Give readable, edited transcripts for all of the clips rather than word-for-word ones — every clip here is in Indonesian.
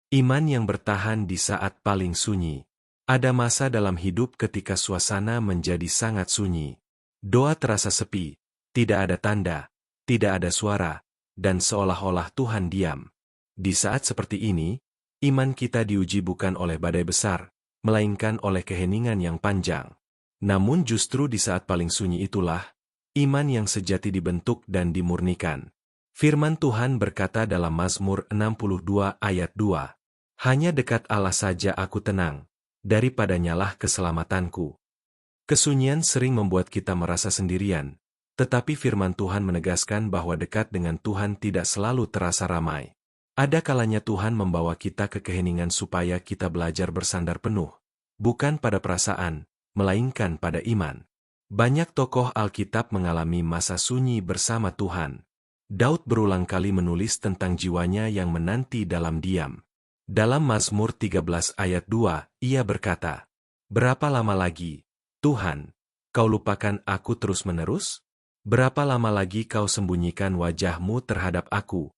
Iman yang bertahan di saat paling sunyi. Ada masa dalam hidup ketika suasana menjadi sangat sunyi. Doa terasa sepi, tidak ada tanda, tidak ada suara, dan seolah-olah Tuhan diam. Di saat seperti ini, iman kita diuji bukan oleh badai besar, melainkan oleh keheningan yang panjang. Namun justru di saat paling sunyi itulah, iman yang sejati dibentuk dan dimurnikan. Firman Tuhan berkata dalam Mazmur 62 ayat 2, "Hanya dekat Allah saja aku tenang, daripadanyalah keselamatanku." Kesunyian sering membuat kita merasa sendirian, tetapi firman Tuhan menegaskan bahwa dekat dengan Tuhan tidak selalu terasa ramai. Ada kalanya Tuhan membawa kita ke keheningan supaya kita belajar bersandar penuh, bukan pada perasaan, melainkan pada iman. Banyak tokoh Alkitab mengalami masa sunyi bersama Tuhan. Daud berulang kali menulis tentang jiwanya yang menanti dalam diam. Dalam Mazmur 13 ayat 2, ia berkata, "Berapa lama lagi, Tuhan, kau lupakan aku terus-menerus? Berapa lama lagi kau sembunyikan wajah-Mu terhadap aku?"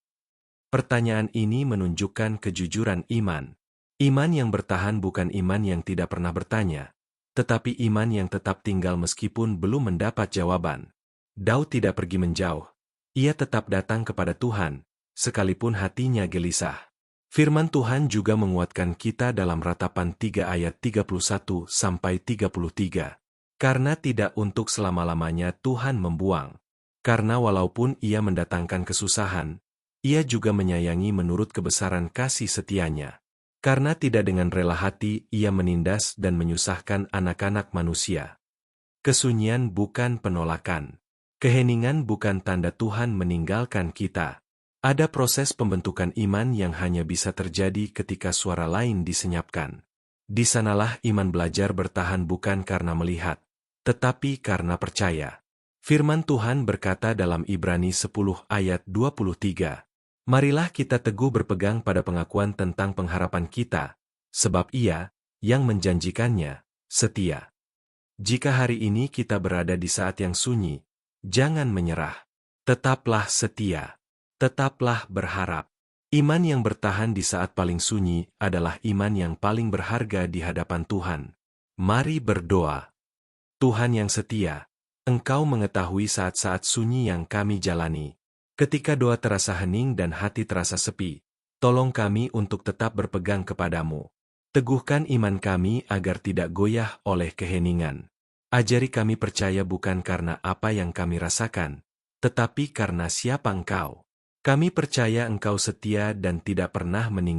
Pertanyaan ini menunjukkan kejujuran iman. Iman yang bertahan bukan iman yang tidak pernah bertanya, tetapi iman yang tetap tinggal meskipun belum mendapat jawaban. Daud tidak pergi menjauh. Ia tetap datang kepada Tuhan, sekalipun hatinya gelisah. Firman Tuhan juga menguatkan kita dalam Ratapan 3 ayat 31-33. Karena tidak untuk selama-lamanya Tuhan membuang. Karena walaupun ia mendatangkan kesusahan, ia juga menyayangi menurut kebesaran kasih setianya. Karena tidak dengan rela hati ia menindas dan menyusahkan anak-anak manusia. Kesunyian bukan penolakan. Keheningan bukan tanda Tuhan meninggalkan kita. Ada proses pembentukan iman yang hanya bisa terjadi ketika suara lain disenyapkan. Di sanalah iman belajar bertahan bukan karena melihat, tetapi karena percaya. Firman Tuhan berkata dalam Ibrani 10 ayat 23, "Marilah kita teguh berpegang pada pengakuan tentang pengharapan kita, sebab Ia, yang menjanjikannya, setia." Jika hari ini kita berada di saat yang sunyi, jangan menyerah. Tetaplah setia. Tetaplah berharap. Iman yang bertahan di saat paling sunyi adalah iman yang paling berharga di hadapan Tuhan. Mari berdoa. Tuhan yang setia, Engkau mengetahui saat-saat sunyi yang kami jalani. Ketika doa terasa hening dan hati terasa sepi, tolong kami untuk tetap berpegang kepadamu. Teguhkan iman kami agar tidak goyah oleh keheningan. Ajari kami percaya bukan karena apa yang kami rasakan, tetapi karena siapa Engkau. Kami percaya Engkau setia dan tidak pernah meninggalkan